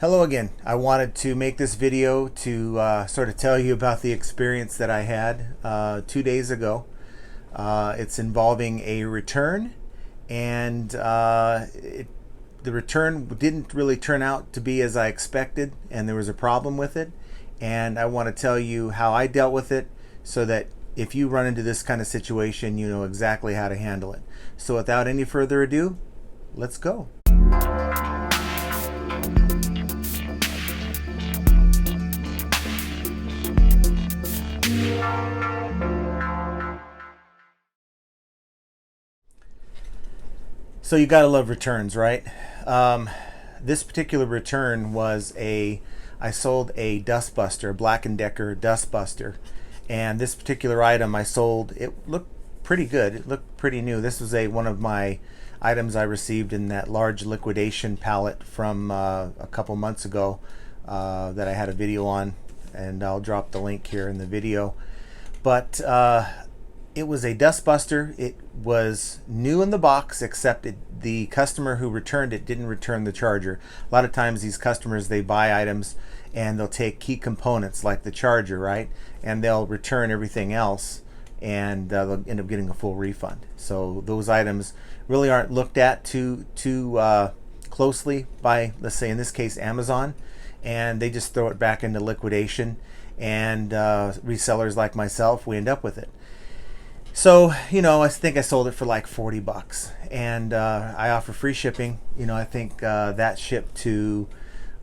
Hello again. I wanted to make this video to sort of tell you about the experience that I had 2 days ago. It's involving a return, and the return didn't really turn out to be as I expected, and there was a problem with it. And I want to tell you how I dealt with it so that if you run into this kind of situation, you know exactly how to handle it. So without any further ado, let's go. So you gotta love returns, right? This particular return was I sold a dustbuster, a Black & Decker dustbuster, and this particular item I sold, it looked pretty good. It looked pretty new. This was one of my items I received in that large liquidation pallet from a couple months ago that I had a video on, and I'll drop the link here in the video. But it was a dustbuster. It was new in the box, except the customer who returned it didn't return the charger. A lot of times these customers, they buy items and they'll take key components like the charger, right? And they'll return everything else, and they'll end up getting a full refund. So those items really aren't looked at too closely by, let's say in this case, Amazon, and they just throw it back into liquidation, and resellers like myself, we end up with it. So, I think I sold it for like 40 bucks, and I offer free shipping. I think that shipped to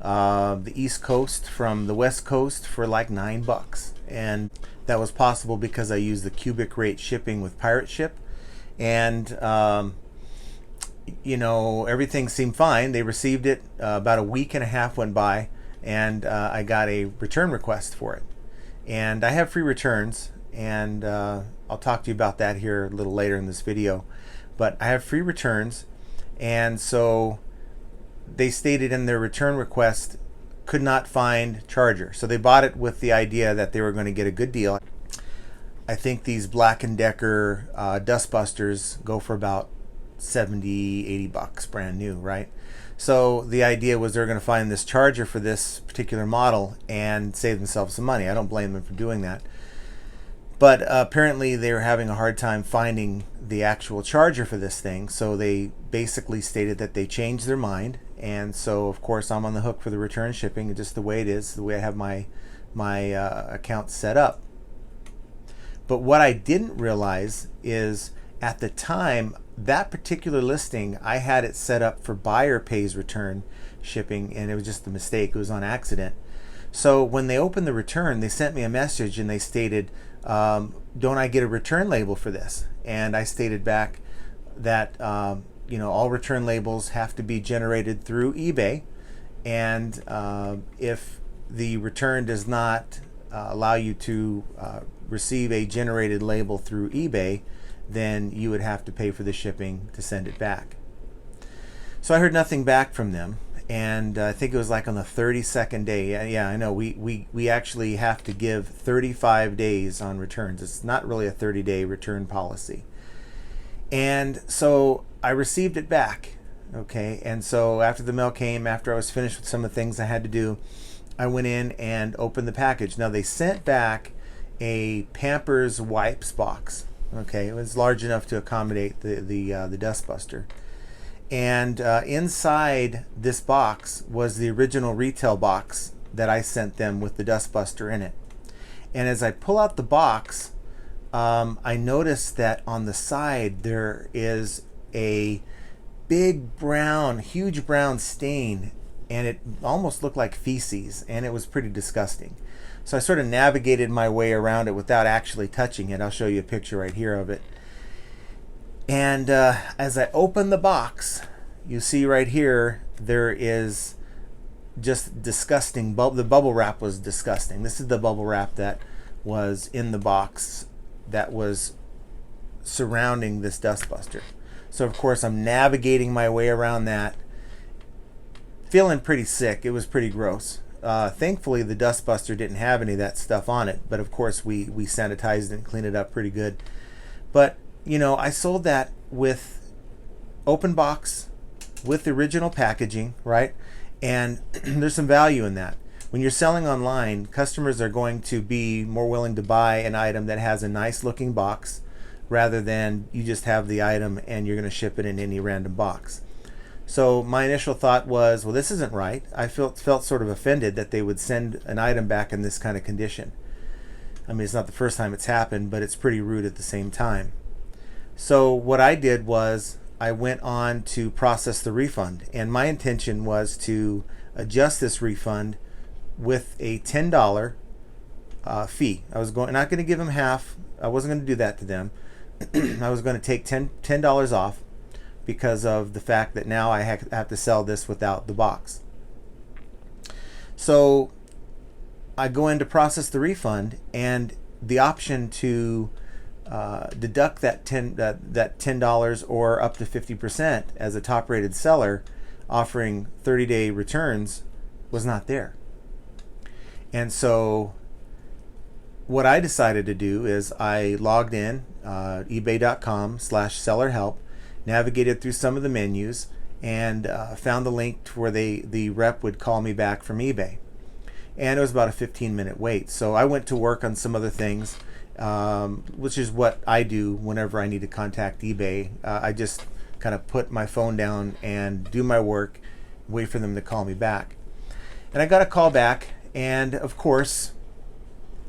the East Coast from the West Coast for like 9 bucks. And that was possible because I used the cubic rate shipping with Pirate Ship. And, everything seemed fine. They received it. About a week and a half went by, and I got a return request for it. And I have free returns, and I'll talk to you about that here a little later in this video. But I have free returns, and so they stated in their return request could not find charger. So they bought it with the idea that they were going to get a good deal. I think these Black & Decker dustbusters go for about 70, 80 bucks brand new, right? So the idea was they're going to find this charger for this particular model and save themselves some money. I don't blame them for doing that. But apparently they were having a hard time finding the actual charger for this thing, so they basically stated that they changed their mind. And so of course I'm on the hook for the return shipping, just the way it is, the way I have my account set up. But what I didn't realize is at the time, that particular listing, I had it set up for buyer pays return shipping, and it was just a mistake. It was on accident. So when they opened the return, they sent me a message and they stated, don't I get a return label for this? And I stated back that all return labels have to be generated through eBay, and if the return does not allow you to receive a generated label through eBay, then you would have to pay for the shipping to send it back. So I heard nothing back from them, and I think it was like on the 32nd day. Yeah, I know we actually have to give 35 days on returns. It's not really a 30-day return policy. And so I received it back, okay? And so after the mail came, after I was finished with some of the things I had to do, I went in and opened the package. Now they sent back a Pampers wipes box, okay? It was large enough to accommodate the dustbuster. And inside this box was the original retail box that I sent them with the dustbuster in it. And as I pull out the box, I noticed that on the side there is a big brown, huge brown stain, and it almost looked like feces, and it was pretty disgusting. So I sort of navigated my way around it without actually touching it. I'll show you a picture right here of it. And as I open the box, you see right here, there is just disgusting. The bubble wrap was disgusting. This is the bubble wrap that was in the box that was surrounding this dustbuster. So of course I'm navigating my way around that, feeling pretty sick. It was pretty gross. Thankfully the dustbuster didn't have any of that stuff on it, but of course we sanitized it and cleaned it up pretty good. But I sold that with open box, with the original packaging, right? And there's some value in that. When you're selling online, customers are going to be more willing to buy an item that has a nice looking box rather than you just have the item and you're going to ship it in any random box. So my initial thought was, well, this isn't right. I felt sort of offended that they would send an item back in this kind of condition. I mean, it's not the first time it's happened, but it's pretty rude at the same time. So what I did was I went on to process the refund, and my intention was to adjust this refund with a $10 fee. I was not going to give them half. I wasn't going to do that to them. I was going to take $10 off because of the fact that now I have to sell this without the box. So I go in to process the refund, and the option to deduct that $10 or up to 50% as a top-rated seller offering 30-day returns was not there. And so what I decided to do is I logged in ebay.com/sellerhelp, navigated through some of the menus, and found the link to where the rep would call me back from eBay. And it was about a 15-minute wait. So I went to work on some other things, which is what I do whenever I need to contact eBay. I just kind of put my phone down and do my work, wait for them to call me back. And I got a call back, and of course,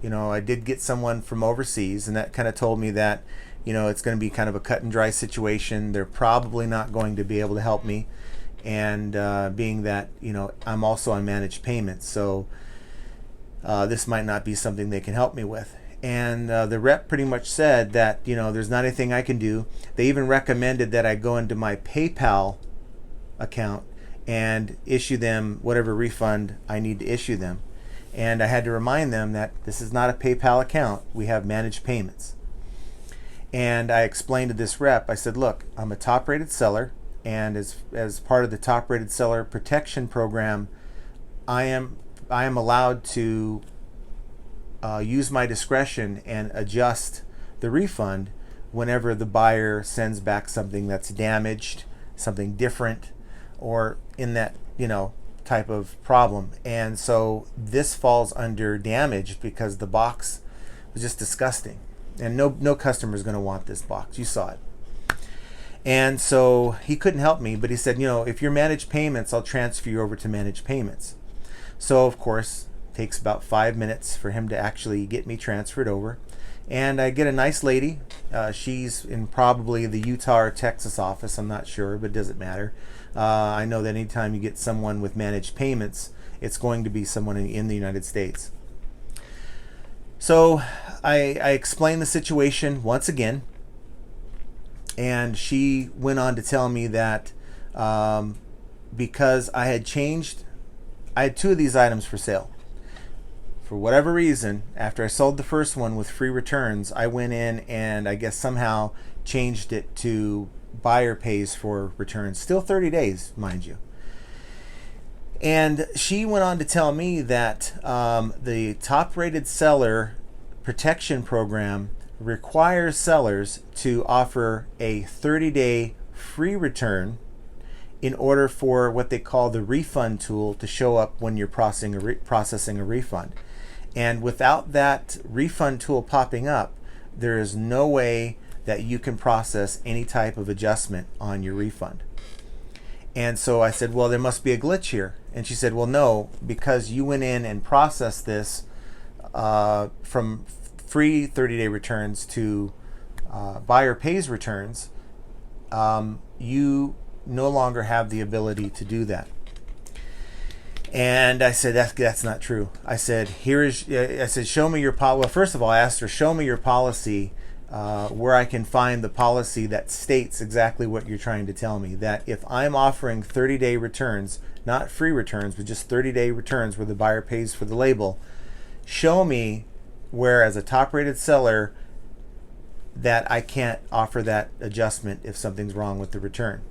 I did get someone from overseas, and that kind of told me that, it's going to be kind of a cut and dry situation. They're probably not going to be able to help me. And being that, I'm also on managed payments, so this might not be something they can help me with. And the rep pretty much said that, there's not anything I can do. They even recommended that I go into my PayPal account and issue them whatever refund I need to issue them. And I had to remind them that this is not a PayPal account. We have managed payments. And I explained to this rep, I said, look, I'm a top-rated seller, and as part of the top-rated seller protection program, I am allowed to use my discretion and adjust the refund whenever the buyer sends back something that's damaged, something different, or in that type of problem. And so this falls under damaged because the box was just disgusting, and no customer is going to want this box. You saw it. And so he couldn't help me, but he said, if you're managed payments, I'll transfer you over to managed payments. So of course, it takes about 5 minutes for him to actually get me transferred over. And I get a nice lady. She's in probably the Utah or Texas office. I'm not sure, but it doesn't matter. I know that anytime you get someone with managed payments, it's going to be someone in the United States. So I explained the situation once again, and she went on to tell me that because I had two of these items for sale. For whatever reason, after I sold the first one with free returns, I went in and I guess somehow changed it to buyer pays for returns. Still 30 days, mind you. And she went on to tell me that the top-rated seller protection program requires sellers to offer a 30-day free return in order for what they call the Refund Tool to show up when you're processing a refund. And without that Refund Tool popping up, there is no way that you can process any type of adjustment on your refund. And so I said, well, there must be a glitch here. And she said, well, no, because you went in and processed this from free 30-day returns to buyer pays returns, you no longer have the ability to do that. And I said, that's not true. I said, show me your policy. Well, first of all, I asked her, show me your policy where I can find the policy that states exactly what you're trying to tell me. That if I'm offering 30-day returns, not free returns, but just 30-day returns where the buyer pays for the label, show me where, as a top-rated seller, that I can't offer that adjustment if something's wrong with the return.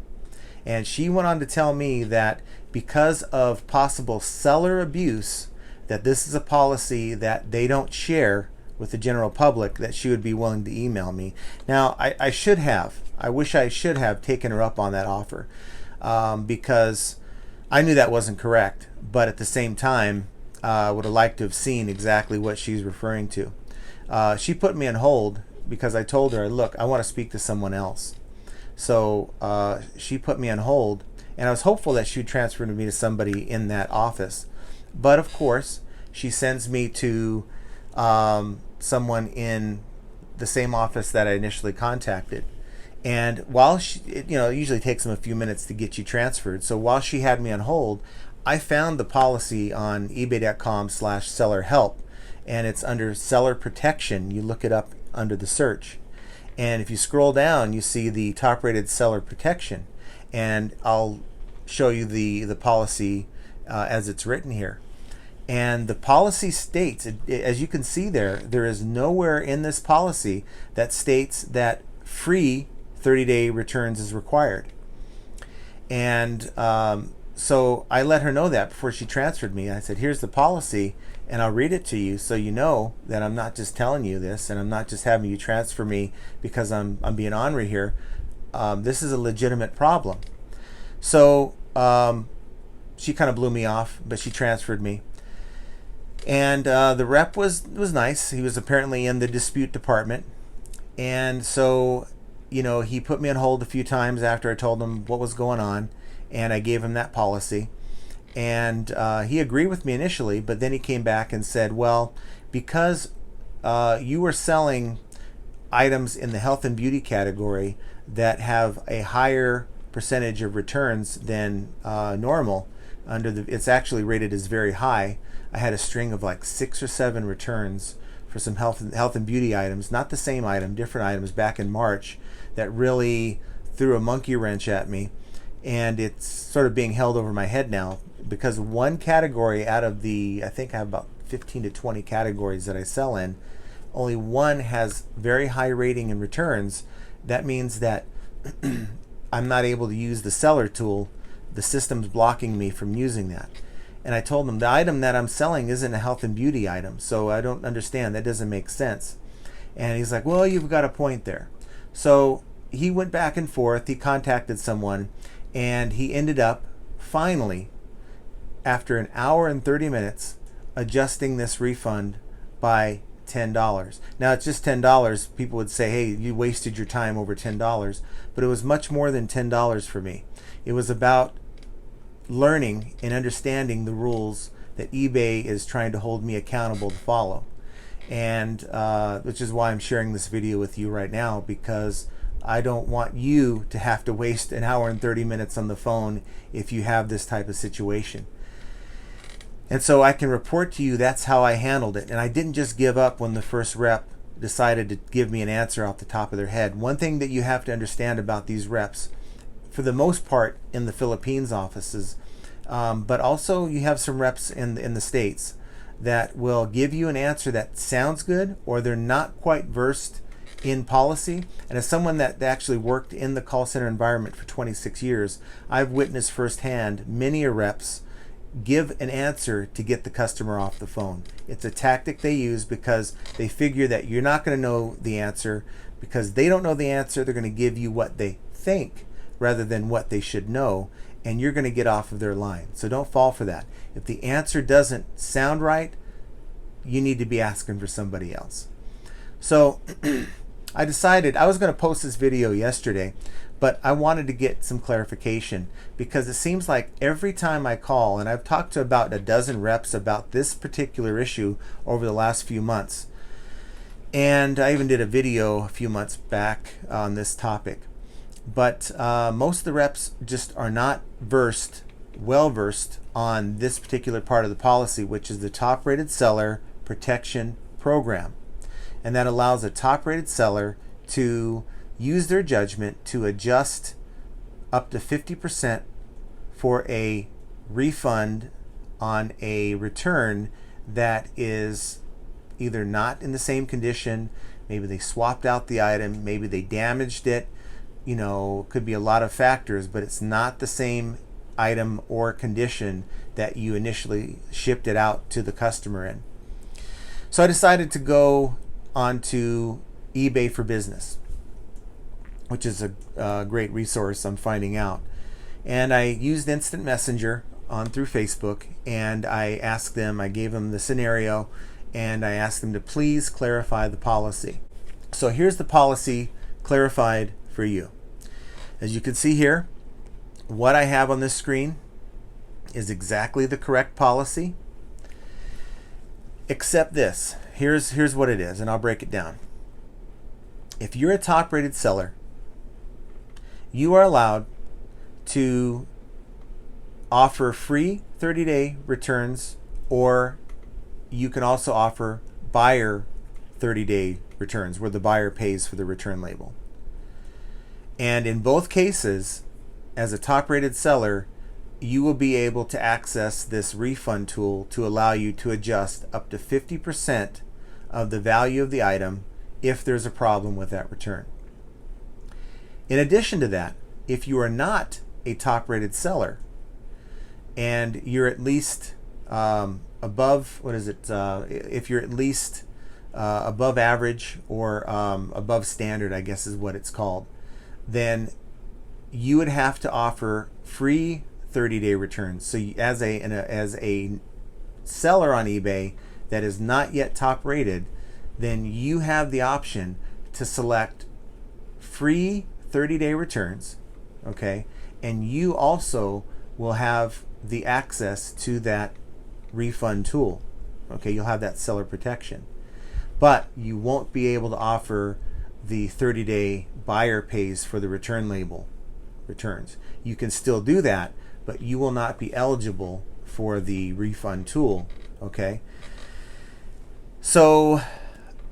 And she went on to tell me that because of possible seller abuse, that this is a policy that they don't share with the general public, that she would be willing to email me. Now, I wish I should have taken her up on that offer, because I knew that wasn't correct, but at the same time, I would have liked to have seen exactly what she's referring to. She put me on hold because I told her, look, I want to speak to someone else. So she put me on hold, and I was hopeful that she would transfer me to somebody in that office. But of course, she sends me to someone in the same office that I initially contacted. And while she, it usually takes them a few minutes to get you transferred. So while she had me on hold, I found the policy on ebay.com/seller help, and it's under seller protection. You look it up under the search. And if you scroll down, you see the top rated seller protection. And I'll show you the policy as it's written here. And the policy states, as you can see there is nowhere in this policy that states that free 30-day returns is required. And so I let her know that before she transferred me. I said, here's the policy, and I'll read it to you so you know that I'm not just telling you this, and I'm not just having you transfer me because I'm being ornery here. This is a legitimate problem. So she kind of blew me off, but she transferred me. And the rep was nice. He was apparently in the dispute department. And so, he put me on hold a few times after I told him what was going on, and I gave him that policy. And he agreed with me initially, but then he came back and said, well, because you were selling items in the health and beauty category that have a higher percentage of returns than normal, it's actually rated as very high. I had a string of like 6 or 7 returns for some health and beauty items, not the same item, different items back in March, that really threw a monkey wrench at me. And it's sort of being held over my head now because one category out of I think I have about 15 to 20 categories that I sell in, only one has very high rating and returns. That means that I'm not able to use the seller tool. The system's blocking me from using that. And I told him the item that I'm selling isn't a health and beauty item, so I don't understand. That doesn't make sense. And he's like, well, you've got a point there. So he went back and forth. He contacted someone, and he ended up finally, after an hour and 30 minutes, adjusting this refund by $10. Now, it's just $10. People would say, hey, you wasted your time over $10. But it was much more than $10 for me. It was about learning and understanding the rules that eBay is trying to hold me accountable to follow. And which is why I'm sharing this video with you right now, because I don't want you to have to waste an hour and 30 minutes on the phone if you have this type of situation. And so I can report to you that's how I handled it. And I didn't just give up when the first rep decided to give me an answer off the top of their head. One thing that you have to understand about these reps, for the most part in the Philippines offices, but also you have some reps in the States that will give you an answer that sounds good, or they're not quite versed in policy. And as someone that actually worked in the call center environment for 26 years, I've witnessed firsthand many reps give an answer to get the customer off the phone. It's a tactic they use because they figure that you're not going to know the answer. Because they don't know the answer, they're going to give you what they think rather than what they should know, and you're going to get off of their line. So don't fall for that. If the answer doesn't sound right, you need to be asking for somebody else. So I decided I was going to post this video yesterday, but I wanted to get some clarification because it seems like every time I call, and I've talked to about a dozen reps about this particular issue over the last few months, and I even did a video a few months back on this topic. But most of the reps just are not well versed on this particular part of the policy, which is the top rated seller protection program. And that allows a top rated seller to use their judgment to adjust up to 50% for a refund on a return that is either not in the same condition, maybe they swapped out the item, maybe they damaged it, could be a lot of factors, but it's not the same item or condition that you initially shipped it out to the customer in. So I decided to go onto eBay for Business, which is a great resource, I'm finding out. And I used Instant Messenger on through Facebook, and I gave them the scenario, and I asked them to please clarify the policy. So here's the policy clarified for you. As you can see here, what I have on this screen is exactly the correct policy, except this. Here's what it is, and I'll break it down. If you're a top-rated seller, you are allowed to offer free 30-day returns, or you can also offer buyer 30-day returns where the buyer pays for the return label. And in both cases, as a top-rated seller, you will be able to access this refund tool to allow you to adjust up to 50% of the value of the item if there's a problem with that return. In addition to that, if you are not a top-rated seller and you're at least above, if you're at least above average or above standard, I guess is what it's called, then you would have to offer free 30-day returns. So as a seller on eBay that is not yet top rated, then you have the option to select free 30-day returns, okay? And you also will have the access to that refund tool, okay? You'll have that seller protection. But you won't be able to offer the 30-day buyer pays for the return label returns. You can still do that, but you will not be eligible for the refund tool, okay? So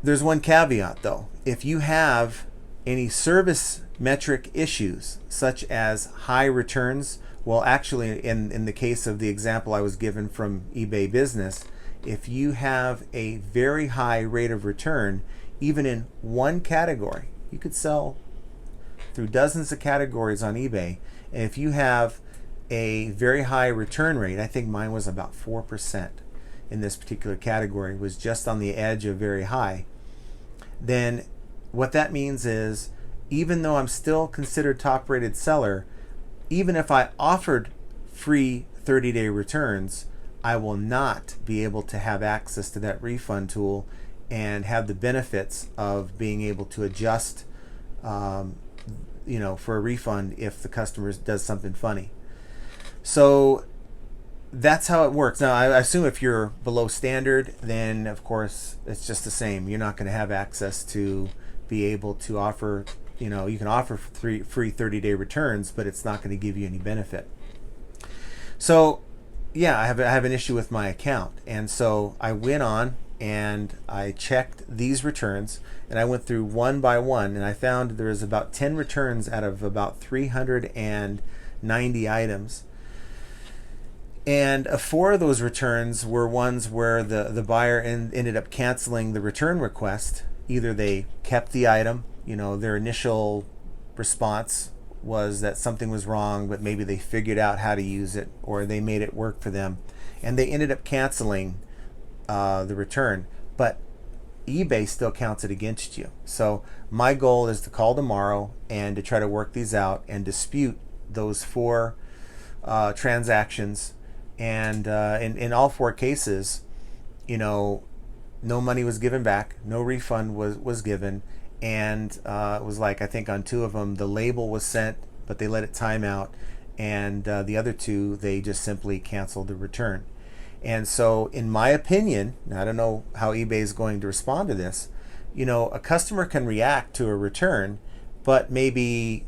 there's one caveat though. If you have any service metric issues, such as high returns, well, actually in the case of the example I was given from eBay Business, if you have a very high rate of return, even in one category, you could sell through dozens of categories on eBay, and if you have a very high return rate, I think mine was about 4% in this particular category, was just on the edge of very high, then what that means is, even though I'm still considered top rated seller, even if I offered free 30-day returns, I will not be able to have access to that refund tool and have the benefits of being able to adjust for a refund if the customer does something funny. So that's how it works. Now, I assume if you're below standard, then of course it's just the same. You're not going to have access to be able to offer, you can offer free 30-day returns, but it's not going to give you any benefit. So yeah, I have an issue with my account, and so I went on and I checked these returns, and I went through one by one, and I found there was about 10 returns out of about 390 items. And 4 of those returns were ones where the buyer ended up canceling the return request. Either they kept the item, their initial response was that something was wrong, but maybe they figured out how to use it, or they made it work for them, and they ended up canceling the return. But eBay still counts it against you. So my goal is to call tomorrow and to try to work these out and dispute those 4 transactions. And in all 4 cases, no money was given back, no refund was given, and it was like, I think on 2 of them the label was sent, but they let it time out, and the other 2 they just simply canceled the return. And so in my opinion, I don't know how eBay is going to respond to this, a customer can react to a return, but maybe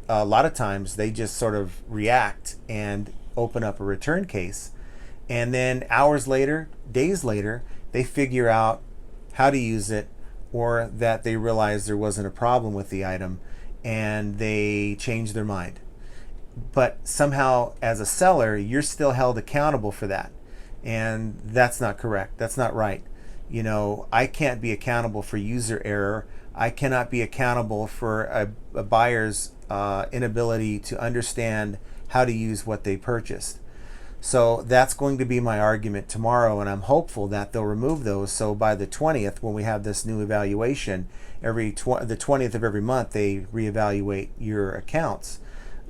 a lot of times they just sort of react and open up a return case, and then hours later, days later, they figure out how to use it, or that they realize there wasn't a problem with the item and they change their mind. But somehow as a seller, you're still held accountable for that, and that's not correct. That's not right. I can't be accountable for user error. I cannot be accountable for a buyer's inability to understand how to use what they purchased. So that's going to be my argument tomorrow, and I'm hopeful that they'll remove those. So by the 20th, when we have this new evaluation, the 20th of every month they reevaluate your accounts.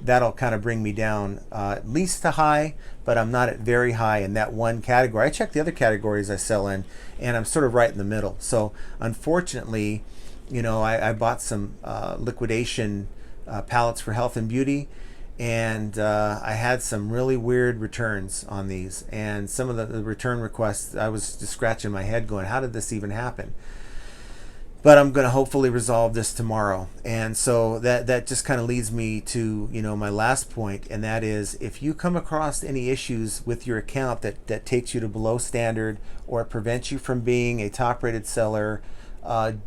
that'll kind of bring me down at least to high, but I'm not at very high in that one category. I check the other categories I sell in, and I'm sort of right in the middle. So unfortunately, I bought some liquidation pallets for health and beauty, and I had some really weird returns on these, and some of the return requests, I was just scratching my head going, how did this even happen? But I'm going to hopefully resolve this tomorrow. And so that just kind of leads me to my last point, and that is, if you come across any issues with your account that takes you to below standard, or it prevents you from being a top rated seller,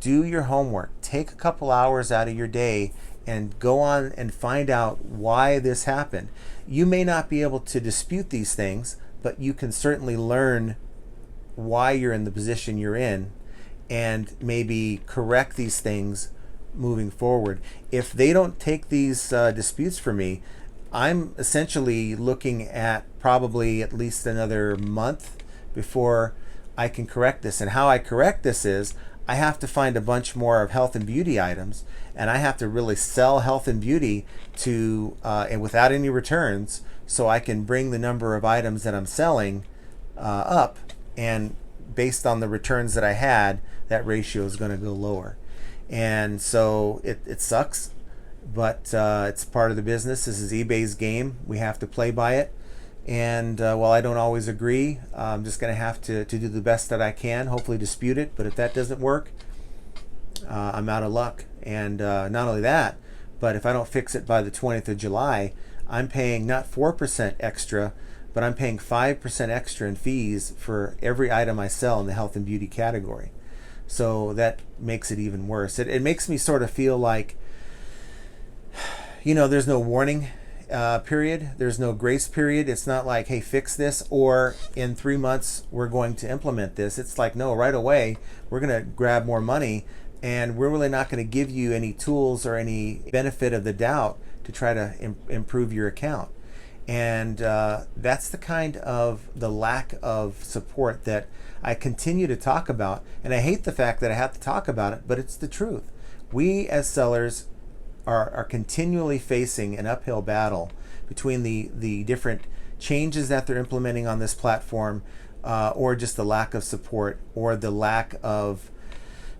do your homework. Take a couple hours out of your day and go on and find out why this happened. You may not be able to dispute these things, but you can certainly learn why you're in the position you're in, and maybe correct these things moving forward. If they don't take these disputes for me, I'm essentially looking at probably at least another month before I can correct this. And how I correct this is, I have to find a bunch more of health and beauty items, and I have to really sell health and beauty to and without any returns, so I can bring the number of items that I'm selling up, and based on the returns that I had, that ratio is going to go lower. And so it sucks, but it's part of the business. This is eBay's game. We have to play by it. And while I don't always agree, I'm just going to have to do the best that I can, hopefully dispute it. But if that doesn't work, I'm out of luck. And not only that, but if I don't fix it by the 20th of July, I'm paying not 4% extra, but I'm paying 5% extra in fees for every item I sell in the health and beauty category. So that makes it even worse. It makes me sort of feel like, there's no warning period. There's no grace period. It's not like, hey, fix this, or in 3 months we're going to implement this. It's like, no, right away we're going to grab more money, and we're really not going to give you any tools or any benefit of the doubt to try to improve your account. And that's the kind of the lack of support that I continue to talk about. And I hate the fact that I have to talk about it, but it's the truth. We as sellers are continually facing an uphill battle between the different changes that they're implementing on this platform, or just the lack of support, or the lack of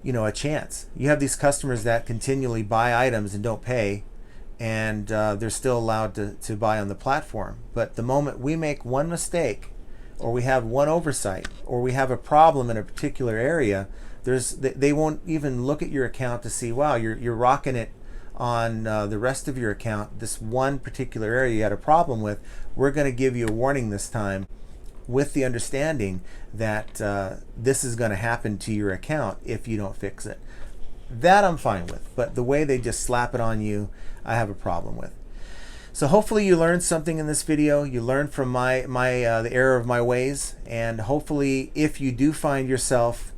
a chance. You have these customers that continually buy items and don't pay, and they're still allowed to buy on the platform. But the moment we make one mistake, or we have one oversight, or we have a problem in a particular area, they won't even look at your account to see, wow, you're rocking it on the rest of your account. This one particular area you had a problem with, we're going to give you a warning this time, with the understanding that this is going to happen to your account if you don't fix it. That I'm fine with, but the way they just slap it on you, I have a problem with. So hopefully you learned something in this video. You learned from the error of my ways, and hopefully if you do find yourself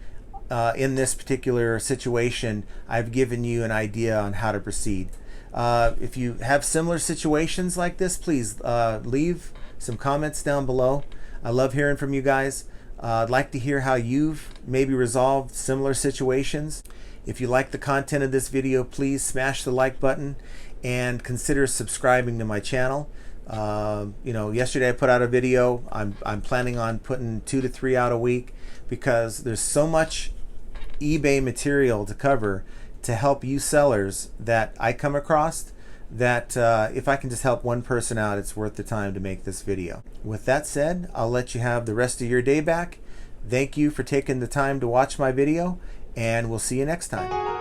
in this particular situation, I've given you an idea on how to proceed. If you have similar situations like this, please leave some comments down below. I love hearing from you guys. I'd like to hear how you've maybe resolved similar situations. If you like the content of this video, please smash the like button and consider subscribing to my channel. Yesterday I put out a video. I'm planning on putting 2 to 3 out a week, because there's so much eBay material to cover to help you sellers that I come across, that if I can just help one person out, it's worth the time to make this video. With that said, I'll let you have the rest of your day back. Thank you for taking the time to watch my video, and we'll see you next time.